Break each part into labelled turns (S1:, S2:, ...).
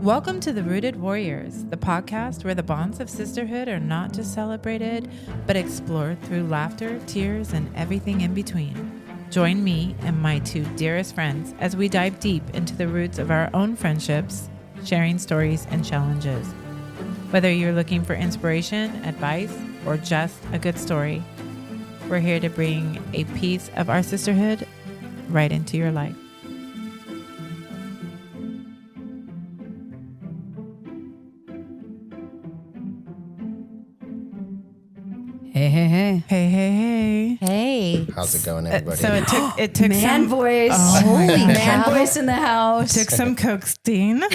S1: Welcome to the Rooted Warriors, the podcast where the bonds of sisterhood are not just celebrated, but explored through laughter, tears, and everything in between. Join me and my two dearest friends as we dive deep into the roots of our own friendships, sharing stories and challenges. Whether you're looking for inspiration, advice, or just a good story, we're here to bring a piece of our sisterhood right into your life.
S2: Hey.
S3: How's it going, everybody?
S1: So it took
S2: Man
S1: some
S2: voice.
S1: Oh my
S2: Man
S1: God.
S2: voice in the house.
S1: took some coaxing,
S2: lot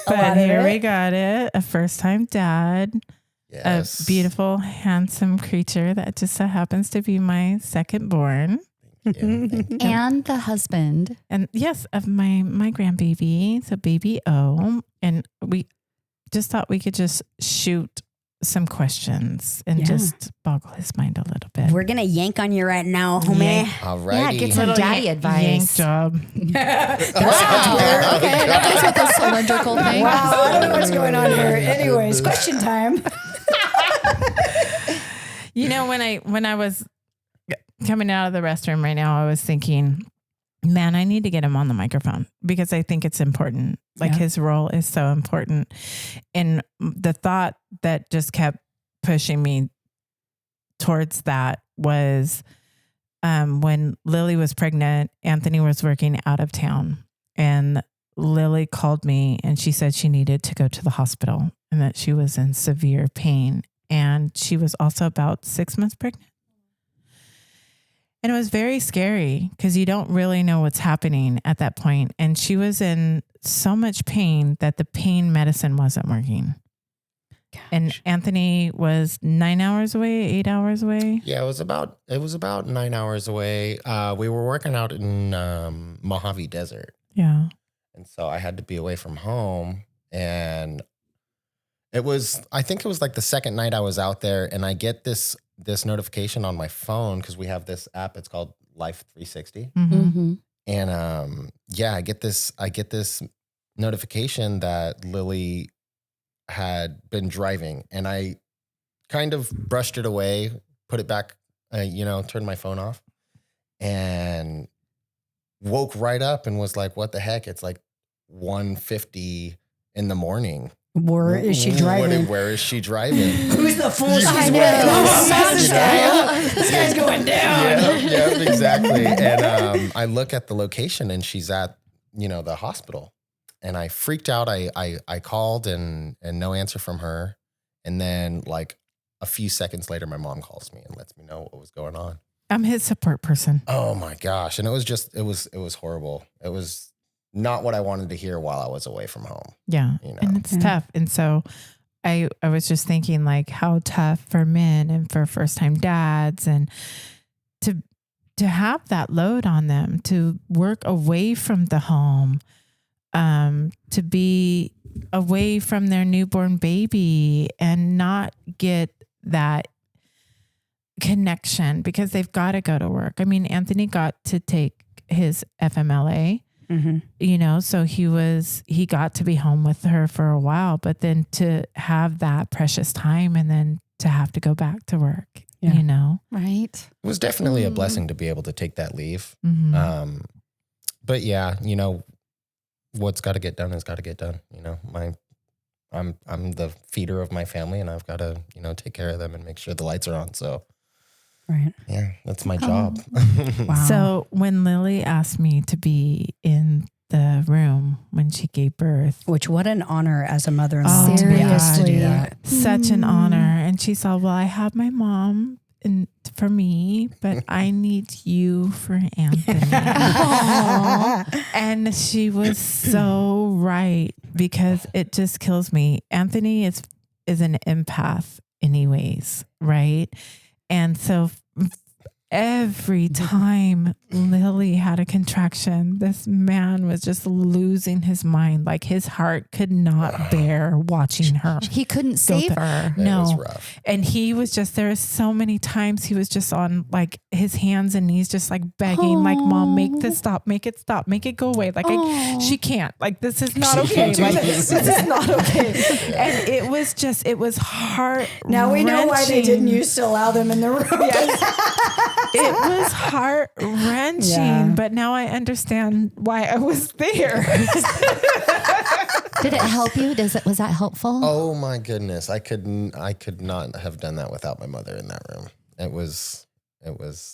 S1: but
S2: of
S1: here
S2: it.
S1: we got it. A first-time dad,
S3: Yes.
S1: a beautiful, handsome creature that just so happens to be my second born,
S3: Thank you.
S2: And the husband.
S1: and yes, of my grandbaby, so baby O. And we just thought we could just shoot some questions and
S2: Yeah.
S1: just boggle his mind a little bit.
S2: We're going to yank on you right now, homie.
S1: Yank.
S3: Alrighty.
S4: Yeah, get some daddy
S1: yank
S4: advice.
S1: job.
S2: That sounds weird.
S4: Okay, that goes with the cylindrical thing.
S2: Wow, I don't know what's going on here. Anyways, question time.
S1: You know, when I was coming out of the restroom right now, I was thinking, man, I need to get him on the microphone because I think it's important. Like
S2: Yeah.
S1: his role is so important. And the thought that just kept pushing me towards that was when Lily was pregnant, Anthony was working out of town, and Lily called me and she said she needed to go to the hospital and that she was in severe pain. And she was also about 6 months pregnant. And it was very scary because you don't really know what's happening at that point. And she was in so much pain that the pain medicine wasn't working. And Anthony was 9 hours away, 8 hours away.
S3: Yeah, it was about 9 hours away. We were working out in Mojave Desert,
S1: Yeah.
S3: and so I had to be away from home. And I think it was like the second night I was out there, and I get this notification on my phone because we have this app. It's called Life 360.
S1: Mm-hmm.
S3: And I get this notification that Lily had been driving, and I kind of brushed it away, put it back, turned my phone off, and woke right up and was like, "What the heck?" It's like 1:50 in the morning.
S2: Where is she driving?
S3: Where is she driving?
S2: Who's the fool?
S3: I
S2: know. This guy's going down.
S3: Yeah, exactly. And I look at the location, and she's at, the hospital. And I freaked out. I called and no answer from her. And then like a few seconds later, my mom calls me and lets me know what was going on.
S1: I'm his support person.
S3: Oh my gosh. And it was horrible. It was not what I wanted to hear while I was away from home.
S1: Yeah. And it's tough. And so I was just thinking like how tough for men and for first-time dads, and to have that load on them, to work away from the home, to be away from their newborn baby and not get that connection because they've got to go to work. I mean, Anthony got to take his FMLA.
S2: Mm-hmm.
S1: So he got to be home with her for a while, but then to have that precious time and then to have to go back to work,
S4: Right.
S3: It was definitely a blessing to be able to take that leave.
S1: Mm-hmm.
S3: But yeah, what's got to get done has got to get done. I'm the feeder of my family, and I've got to, take care of them and make sure the lights are on. So
S2: Right.
S3: yeah, that's my job.
S2: Wow.
S1: So when Lily asked me to be in the room when she gave birth,
S2: Which, what an honor as a mother-in-law to be asked to do
S4: Seriously.
S2: that.
S1: such an honor. And she said, well, I have my mom for me, but I need you for Anthony. And she was so right, because it just kills me. Anthony is an empath anyways, right? And so every time Lily had a contraction, this man was just losing his mind. Like his heart could not bear watching her.
S4: He couldn't save her.
S3: It was
S1: No.
S3: rough.
S1: And he was just, there so many times he was just on like his hands and knees, just like begging, like, Mom, make this stop, make it stop, make it go away. Like she can't, like, this is not okay. Like, this is not okay. And it was heart.
S2: Now we know why they didn't used to allow them in the room.
S1: It was heart wrenching, but now I understand why I was there.
S4: Did it help you? Was that helpful?
S3: Oh my goodness. I could not have done that without my mother in that room. It was,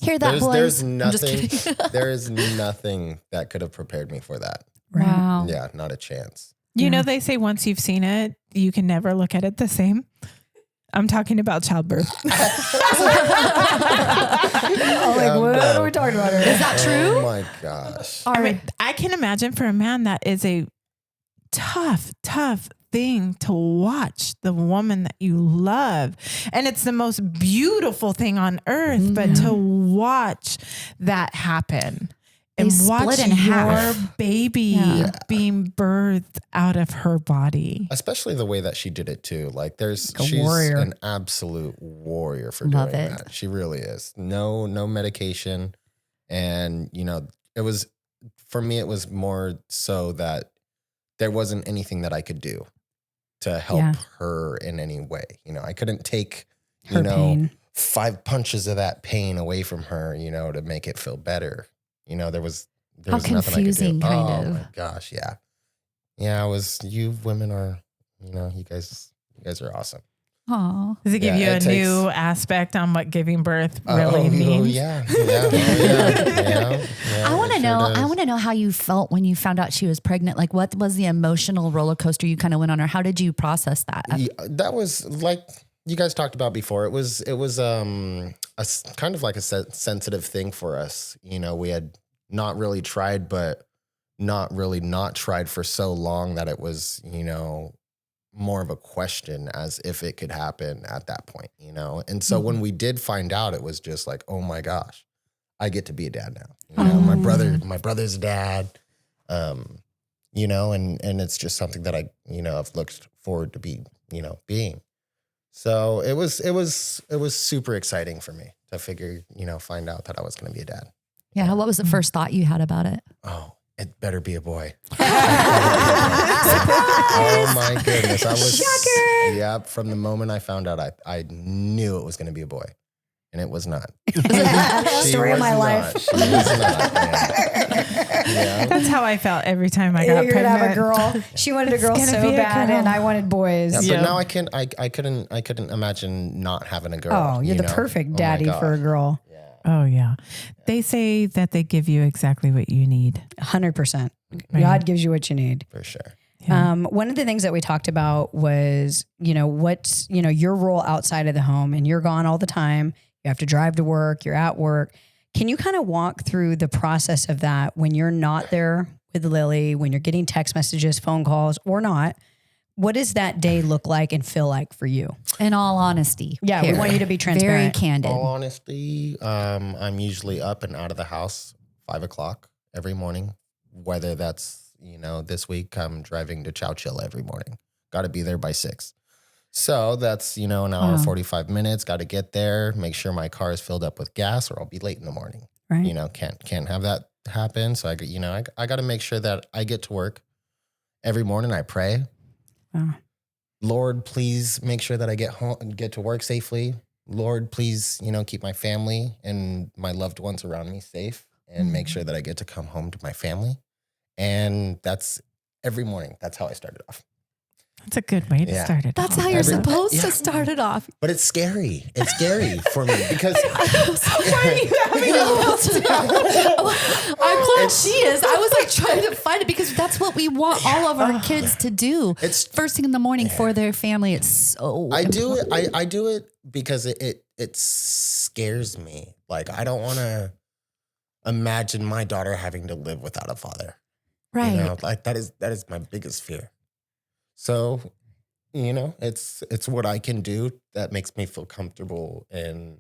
S4: Hear that, boys?
S3: there's
S4: I'm just
S3: nothing,
S4: kidding.
S3: there is nothing that could have prepared me for that.
S4: Wow.
S3: Yeah. Not a chance.
S1: You know, they say once you've seen it, you can never look at it the same. I'm talking about childbirth.
S2: What are we talking about here?
S4: Is that true?
S3: Oh my gosh.
S1: I mean, I can imagine for a man that is a tough thing to watch the woman that you love. And it's the most beautiful thing on earth, but to watch that happen. And watch
S4: split in
S1: your
S4: half.
S1: baby being birthed out of her body.
S3: Especially the way that she did it too. Like she's
S2: warrior.
S3: an absolute warrior for
S4: Love
S3: doing
S4: it.
S3: that. She really is. No medication. And for me, it was more so that there wasn't anything that I could do to help her in any way. I couldn't take,
S2: Her pain.
S3: 5 punches of that pain away from her, to make it feel better. There was
S4: How
S3: nothing
S4: confusing,
S3: I could do.
S4: kind
S3: Oh
S4: of.
S3: my gosh, yeah. Yeah, you women are, you guys are awesome.
S4: Aw.
S1: Does it give you a
S3: it
S1: new aspect on what giving birth really means?
S3: Yeah.
S4: I want to know. I want to know how you felt when you found out she was pregnant. Like, what was the emotional roller coaster you kind of went on, or how did you process that?
S3: That was like you guys talked about before. It was kind of like a sensitive thing for us. We had not really tried, but not really not tried for so long that it was, more of a question as if it could happen at that point, And so when we did find out, it was just like, oh my gosh, I get to be a dad now. My brother's a dad, and it's just something that I, I've looked forward to being. So it was super exciting for me to find out that I was going to be a dad.
S4: Yeah. What was the first thought you had about it?
S3: Oh, it better be a boy. Oh my goodness. I was,
S2: Shocker.
S3: yeah, from the moment I found out, I knew it was going to be a boy, and it was not.
S2: Story of my life.
S3: She was not. Yeah.
S1: That's how I felt every time I got
S2: You're
S1: pregnant.
S2: gonna have a girl. She wanted a girl
S1: It's
S2: so
S1: gonna be a
S2: bad,
S1: girl.
S2: and I wanted boys.
S3: Yeah,
S1: Yeah.
S3: but now I couldn't imagine not having a girl.
S2: Oh, you're the perfect
S3: Oh my
S2: daddy for a
S3: gosh.
S2: girl.
S1: Oh, yeah. They say that they give you exactly what you need.
S2: 100%.
S1: Right.
S2: God gives you what you need.
S3: For sure.
S1: Yeah.
S2: One of the things that we talked about was, what's, your role outside of the home, and you're gone all the time. You have to drive to work. You're at work. Can you kind of walk through the process of that when you're not there with Lily, when you're getting text messages, phone calls, or not? What does that day look like and feel like for you?
S4: In all honesty.
S2: Yeah, we
S4: here.
S2: want you to be
S4: Very
S2: transparent.
S4: candid.
S3: All honesty, I'm usually up and out of the house 5:00 every morning. Whether that's this week I'm driving to Chowchilla every morning. Got to be there by 6. So that's an hour 45 minutes. Got to get there, make sure my car is filled up with gas, or I'll be late in the morning.
S2: Right.
S3: Can't have that happen. So I got to make sure that I get to work every morning. I pray. Lord, please make sure that I get to work safely. Lord, please, keep my family and my loved ones around me safe, and make sure that I get to come home to my family. And that's every morning. That's how I started off.
S1: That's a good way to start it.
S4: That's
S1: off.
S4: how you're
S3: Every-
S4: supposed
S3: yeah.
S4: to start it off.
S3: But it's scary. It's scary for me because
S4: I'm glad she is. I was like trying to find it because that's what we want all of our kids to do.
S3: It's-
S4: first thing in the morning for their family. It's so
S3: I do it.
S4: important.
S3: I do it because it scares me. Like, I don't want to imagine my daughter having to live without a father.
S4: Right.
S3: Like that is my biggest fear. So, it's what I can do that makes me feel comfortable and,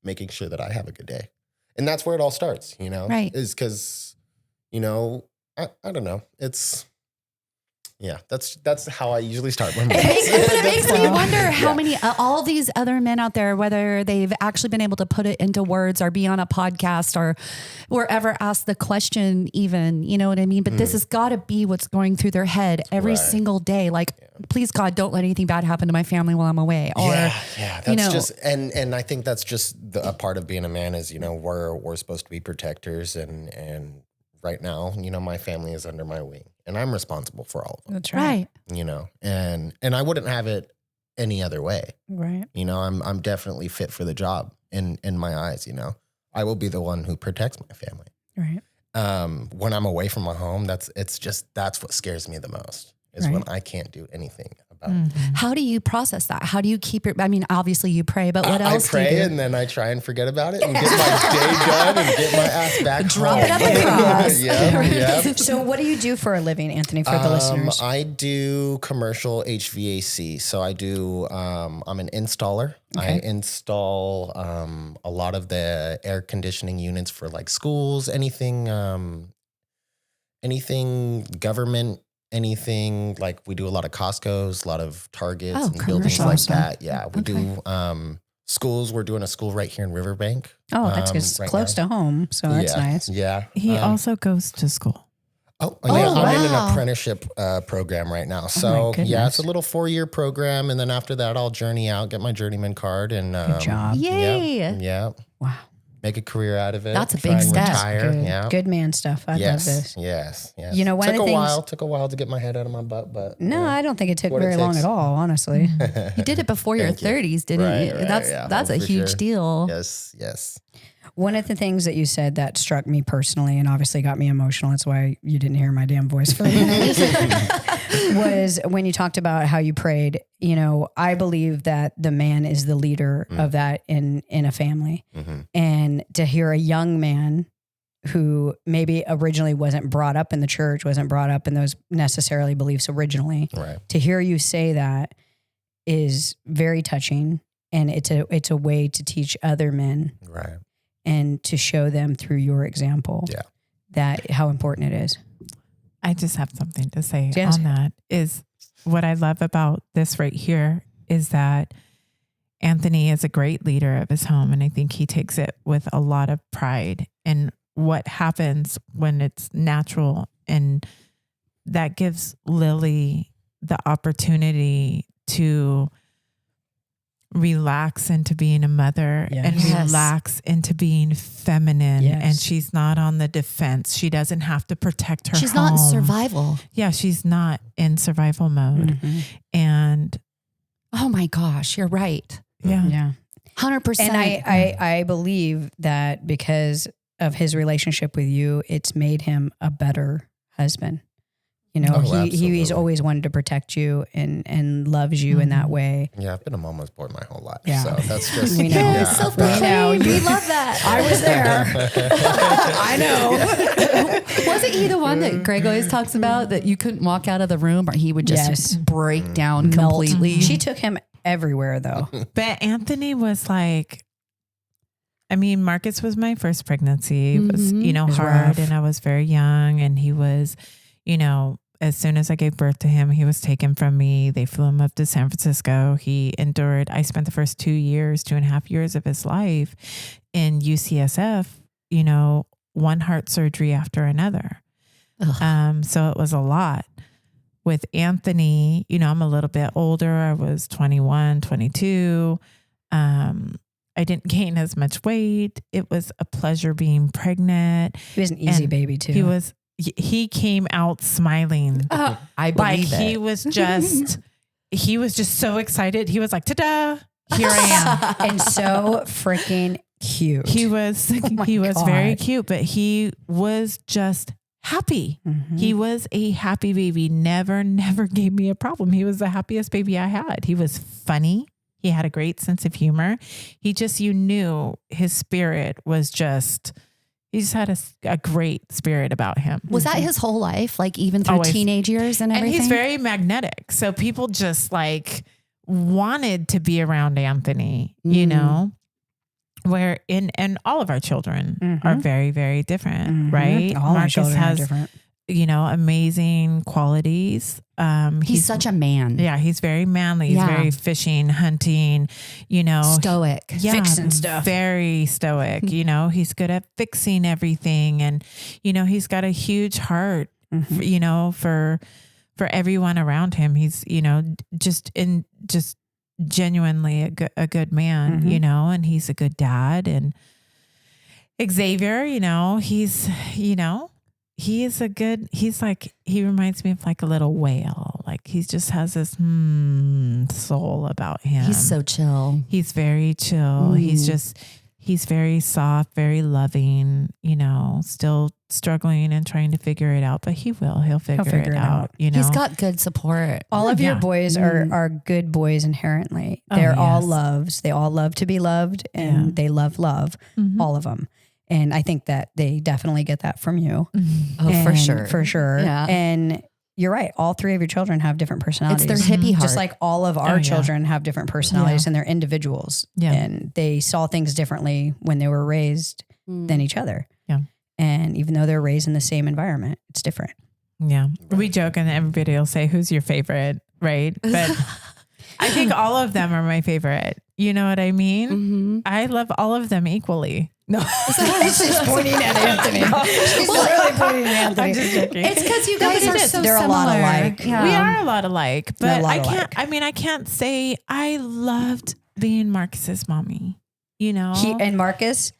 S3: making sure that I have a good day. And that's where it all starts, you know,
S4: Right.
S3: is because, you know, I don't know. That's how I usually start my mornings.
S4: It makes me wonder how many, all these other men out there, whether they've actually been able to put it into words or be on a podcast or ever ask the question even, you know what I mean? But this has got to be what's going through their head every single day. Like, please God, don't let anything bad happen to my family while I'm away. Or,
S3: that's just, and I think that's just a part of being a man is, you know, we're supposed to be protectors and right now, you know, my family is under my wing and I'm responsible for all of them.
S2: That's right.
S3: You know, and I wouldn't have it any other way.
S2: Right.
S3: You know, I'm definitely fit for the job in my eyes, you know. I will be the one who protects my family.
S2: Right.
S3: When I'm away from my home, that's what scares me the most is when I can't do anything about it.
S4: how do you process that? How do you keep it? I mean, obviously you pray, but what else
S3: I pray
S4: do you do?
S3: and then I try and forget about it and get my day done and get my ass back
S4: Drop
S3: home.
S4: it up across.
S3: Yeah.
S2: So what do you do for a living, Anthony, for the listeners?
S3: I do commercial HVAC. So I do, I'm an installer.
S2: Okay.
S3: I install a lot of the air conditioning units for like schools, anything government, anything like we do a lot of Costco's, a lot of Targets and buildings
S4: commercial.
S3: like
S2: Awesome.
S3: that. Yeah. We do schools. We're doing a school right here in Riverbank.
S2: Oh, that's just
S3: right
S2: close
S3: now.
S2: to home. So that's nice.
S3: Yeah.
S1: He also goes to school.
S3: Oh, yeah, I'm in
S4: wow.
S3: an apprenticeship program right now. So,
S2: my goodness.
S3: yeah, it's a little 4-year program. And then after that, I'll journey out, get my journeyman card. And
S2: Good job.
S4: Yay.
S3: Yeah.
S2: Wow.
S3: Make a career out of it.
S4: That's a
S3: try
S4: big
S3: and
S4: step.
S3: Retire.
S2: Good,
S3: Yeah.
S2: good man stuff. I love this.
S3: Yes.
S2: You know, one of the things-
S3: Took a while to get my head out of my butt, but.
S2: No, I don't think it took
S3: What it
S2: very long
S3: takes.
S2: at all, honestly.
S4: You did it before your
S3: Thank you.
S4: 30s, didn't
S3: Right,
S4: you?
S3: right,
S4: That's
S3: yeah.
S4: a
S3: For
S4: huge
S3: sure.
S4: deal.
S3: Yes.
S2: One of the things that you said that struck me personally and obviously got me emotional, that's why you didn't hear my damn voice for a minute, was when you talked about how you prayed. You know, I believe that the man is the leader of that in a family.
S3: Mm-hmm.
S2: And to hear a young man who maybe originally wasn't brought up in the church, wasn't brought up in those necessarily beliefs originally,
S3: Right.
S2: to hear you say that is very touching. And it's a way to teach other men
S3: Right.
S2: and to show them through your example that how important it is.
S1: I just have something to say
S2: Yes.
S1: on that is what I love about this right here is that Anthony is a great leader of his home. And I think he takes it with a lot of pride in what happens when it's natural. And that gives Lily the opportunity to relax into being a mother and
S4: Yes.
S1: relax into being feminine.
S2: Yes.
S1: And she's not on the defense. She doesn't have to protect her
S4: She's not in
S1: home.
S4: survival.
S1: Yeah, she's not in survival mode. And
S4: Oh my gosh, you're right.
S1: yeah.
S2: Yeah.
S4: 100%.
S2: And I believe that because of his relationship with you, it's made him a better husband. You know, he's
S3: absolutely.
S2: always wanted to protect you and loves you in that way.
S3: Yeah, I've been a mama's boy my whole life.
S2: Yeah.
S3: So that's just.
S2: We know.
S3: Yeah,
S4: self-proclaimed. We love that.
S2: I was there. I know.
S4: Wasn't he the one that Greg always talks about that you couldn't walk out of the room or he would just
S2: Yes.
S4: break down
S2: Melt.
S4: completely?
S2: She took him everywhere though.
S1: But Anthony was like, I mean, Marcus was my first pregnancy. It was, you know,
S2: It was
S1: hard
S2: rough.
S1: and I was very young and he was, you know, as soon as I gave birth to him, he was taken from me. They flew him up to San Francisco. He endured, I spent the first 2.5 years of his life in UCSF, you know, one heart surgery after another. So it was a lot. With Anthony, you know, I'm a little bit older. I was 21, 22. I didn't gain as much weight. It was a pleasure being pregnant.
S2: He was an easy
S1: And
S2: baby too.
S1: He came out smiling.
S4: I
S1: Like
S4: believe
S1: he
S4: it.
S1: was just so excited. He was like, ta-da, here I am.
S2: and so freaking cute.
S1: He was,
S2: my
S1: he was very
S2: God.
S1: cute, but he was just happy.
S2: Mhm.
S1: He was a happy baby. Never gave me a problem. He was the happiest baby I had. He was funny. He had a great sense of humor. He just, you knew his spirit was just, he just had a great spirit about him.
S4: Was that his whole life? Like even through
S1: Always.
S4: teenage years and
S1: And
S4: everything?
S1: he's very magnetic. So people just like wanted to be around Anthony, you know? and all of our children are very, very different, right?
S2: All my
S1: Marcus
S2: children are
S1: has,
S2: different.
S1: amazing qualities.
S4: He's such a man.
S1: Yeah, he's very manly. He's
S4: Yeah.
S1: very fishing, hunting,
S4: Stoic.
S1: yeah,
S2: Fixing stuff.
S1: Very stoic. He's good at fixing everything. And, he's got a huge heart, for everyone around him. He's, just genuinely a good man, and he's a good dad. And Xavier, he reminds me of like a little whale. Like he just has this soul about him.
S4: He's so chill.
S1: He's very chill. He's very soft, very loving, still struggling and trying to figure it out, but he'll figure it out.
S4: He's got good support.
S2: All of your boys are good boys inherently. They're all loves. They all love to be loved, and they love love, all of them. And I think that they definitely get that from you.
S4: Oh, for sure.
S2: For sure.
S4: Yeah.
S2: And you're right. All three of your children have different personalities.
S4: It's their hippie heart.
S2: Just like all of our children have different personalities and they're individuals.
S1: Yeah.
S2: And they saw things differently when they were raised than each other.
S1: Yeah.
S2: And even though they're raised in the same environment, it's different.
S1: Yeah. We joke and everybody will say, who's your favorite? Right. But I think all of them are my favorite. You know what I mean? I love all of them equally. No,
S2: she's pointing at Anthony. She's really pointing at Anthony.
S1: I'm just joking.
S4: It's because you guys are so
S2: They're
S4: similar.
S2: a lot alike.
S4: Yeah.
S1: We are a lot alike, but
S2: lot
S1: I can't,
S2: alike.
S1: I can't say I loved being Marcus's mommy,
S2: And Marcus,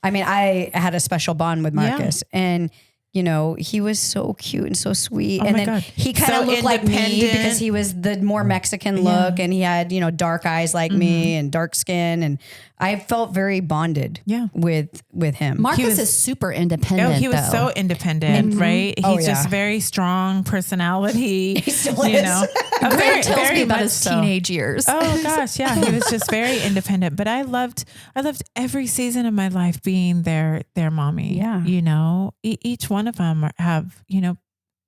S2: I had a special bond with Marcus and he was so cute and so sweet.
S1: Oh
S2: and
S1: my
S2: then
S1: God.
S2: he kind
S1: So
S2: of looked like me
S1: independent.
S2: because he was the more Mexican look and he had, dark eyes like me and dark skin. And I felt very bonded with him.
S4: Marcus is super independent.
S1: he was
S4: though.
S1: so independent, right? He's just very strong personality.
S2: He still is.
S4: Grant tells
S1: very
S4: me about
S1: much
S4: his
S1: so.
S4: teenage years.
S1: Oh gosh, yeah, he was just very independent. But I loved every season of my life being their mommy.
S2: Yeah,
S1: each one of them have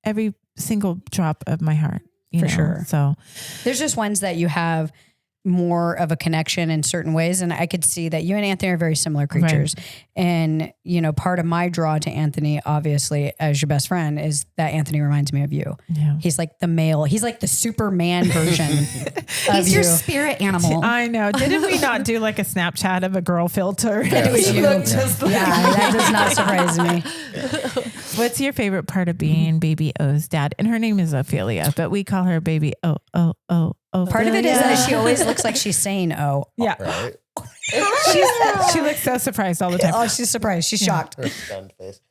S1: every single drop of my heart.
S2: For sure.
S1: So
S2: there's just ones that you have more of a connection in certain ways. And I could see that you and Anthony are very similar creatures. Right. And, part of my draw to Anthony, obviously, as your best friend, is that Anthony reminds me of you.
S1: Yeah.
S2: He's like the male. He's like the Superman version of
S4: He's your spirit animal.
S1: I know. Didn't we not do like a Snapchat of a girl filter?
S2: It was you. That does not surprise me.
S1: What's your favorite part of being Baby O's dad? And her name is Ophelia, but we call her Baby O.
S2: Part of it is that she always looks like she's saying, "Oh."
S1: Yeah.
S3: Right?
S1: She looks so surprised all the time.
S2: Oh, she's surprised. She's shocked.
S3: Her stunned face.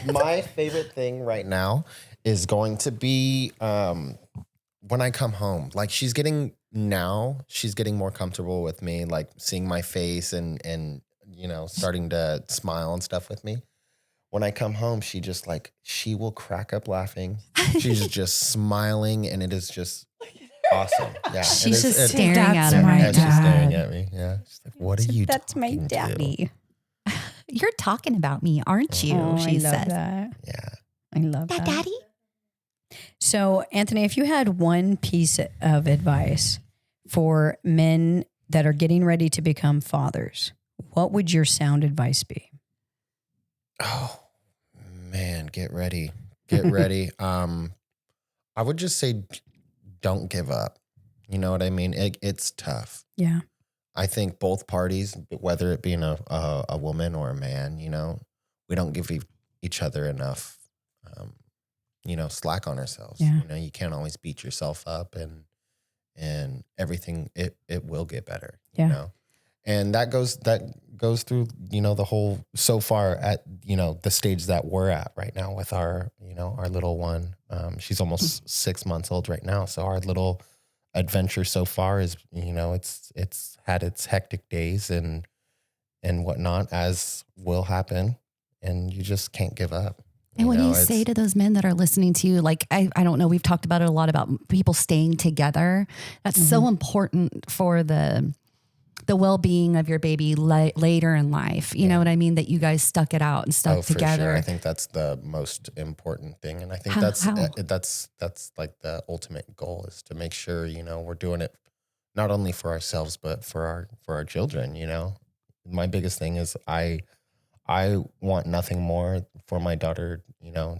S3: My favorite thing right now is going to be when I come home. Like she's getting more comfortable with me, like seeing my face and starting to smile and stuff with me. When I come home, she will crack up laughing. She's just smiling and it is just awesome. Yeah.
S4: She's just staring at him
S3: Yeah,
S4: right
S3: she's
S4: now.
S3: staring at me. Yeah. She's like, what are you
S2: That's my
S3: talking
S2: daddy.
S3: to?
S4: You're talking about me, aren't you?
S2: Oh,
S4: She
S2: I love
S4: says.
S2: that.
S3: Yeah.
S2: I love that.
S4: Daddy?
S2: So, Anthony, if you had one piece of advice for men that are getting ready to become fathers, what would your sound advice be?
S3: Oh man, get ready. Get ready. I would just say don't give up. You know what I mean? It's tough.
S2: Yeah.
S3: I think both parties, whether it being a woman or a man, we don't give each other enough, slack on ourselves.
S2: Yeah.
S3: You can't always beat yourself up and everything, it will get better.
S2: Yeah.
S3: And that goes through, the whole, so far at, the stage that we're at right now with our, our little one. She's almost 6 months old right now. So our little adventure so far is, it's had its hectic days and whatnot, as will happen. And you just can't give up.
S4: And what do you say to those men that are listening to you? Like, I don't know, we've talked about it a lot about people staying together. That's so important for the well-being of your baby later in life. You know what I mean? That you guys stuck it out and stuck together.
S3: Sure. I think that's the most important thing. And I think that's like the ultimate goal, is to make sure, we're doing it not only for ourselves, but for our children, my biggest thing is I want nothing more for my daughter,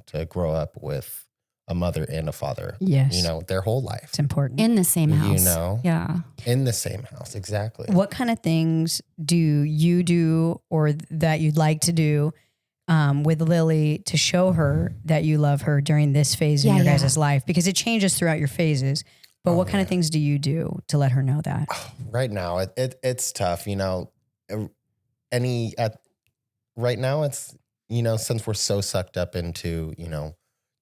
S3: to grow up with a mother and a father.
S2: Yes.
S3: Their whole life.
S2: It's important.
S4: In the same house. Yeah.
S3: In the same house. Exactly.
S2: What kind of things do you do or that you'd like to do with Lily to show her that you love her during this phase in your guys' life? Because it changes throughout your phases. But what kind of things do you do to let her know that?
S3: Right now, it's tough. Right now, it's, since we're so sucked up into,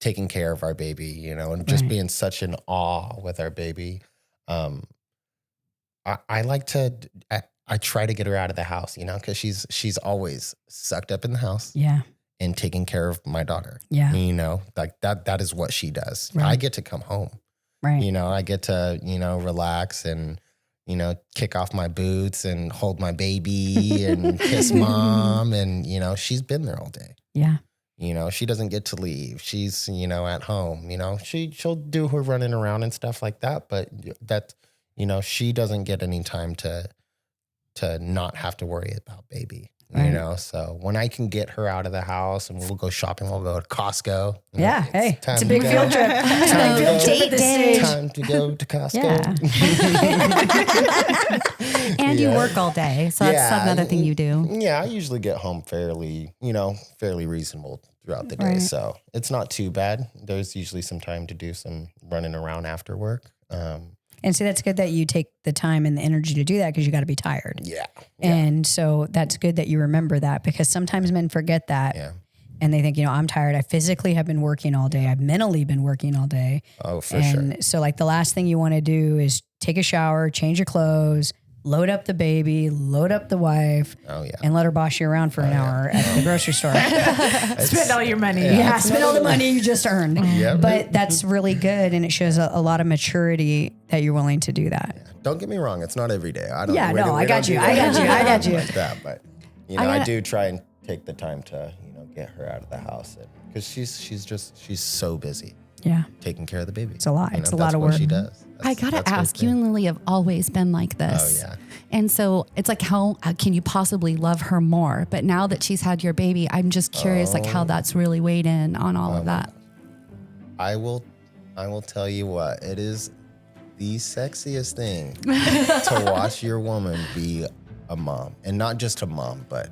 S3: taking care of our baby, and just being such in awe with our baby. I like to, I try to get her out of the house, because she's always sucked up in the house.
S2: Yeah.
S3: And taking care of my daughter.
S2: Yeah.
S3: Like that is what she does.
S2: Right.
S3: I get to come home.
S2: Right.
S3: I get to, relax and, kick off my boots and hold my baby and kiss mom. And, she's been there all day.
S2: Yeah.
S3: She doesn't get to leave. She's, at home, she'll do her running around and stuff like that. But that, she doesn't get any time to not have to worry about baby.
S2: Right.
S3: So when I can get her out of the house and we'll go shopping, we'll go to Costco.
S2: Yeah. It's a big
S3: to
S2: field trip.
S4: Date day.
S3: Time to go to Costco.
S2: Yeah.
S4: And you work all day. So that's another thing you do.
S3: Yeah. I usually get home fairly reasonable throughout the day.
S2: Right.
S3: So it's not too bad. There's usually some time to do some running around after work.
S2: And so that's good that you take the time and the energy to do that because you got to be tired.
S3: Yeah.
S2: And so that's good that you remember that because sometimes men forget that.
S3: Yeah.
S2: And they think, I'm tired. I physically have been working all day. I've mentally been working all day.
S3: Oh, for sure.
S2: And so like the last thing you want to do is take a shower, change your clothes, load up the baby, load up the wife, and let her boss you around for an hour at the grocery store.
S1: Spend all your money.
S2: Yeah, spend all the money you just earned.
S3: Yeah,
S2: but that's really good, and it shows a lot of maturity that you're willing to do that.
S3: Yeah. Don't get me wrong; it's not every day. I
S2: got you. I got you.
S3: Like that, but I do try and take the time to get her out of the house because she's so busy.
S2: Yeah,
S3: taking care of the baby.
S2: It's a lot. It's a lot of work.
S3: She does.
S4: I gotta ask, you and Lily have always been like this.
S3: Oh yeah.
S4: And so it's like, how can you possibly love her more? But now that she's had your baby, I'm just curious, like how that's really weighed in on all of that.
S3: I will tell you what, it is the sexiest thing to watch your woman be a mom, and not just a mom, but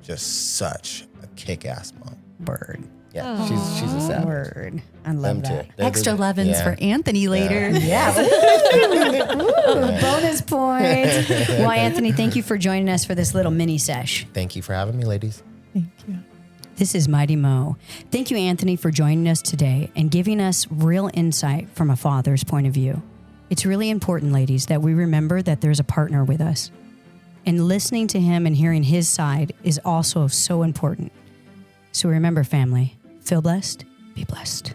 S3: just such a kick-ass mom.
S2: Bird.
S3: Yeah, she's a savage.
S2: Word. I love that.
S4: Extra lovins for Anthony later.
S2: Yeah. Bonus points. Well, Anthony, thank you for joining us for this little mini sesh.
S3: Thank you for having me, ladies.
S1: Thank you.
S2: This is Mighty Mo. Thank you, Anthony, for joining us today and giving us real insight from a father's point of view. It's really important, ladies, that we remember that there's a partner with us. And listening to him and hearing his side is also so important. So remember, family, feel blessed, be blessed.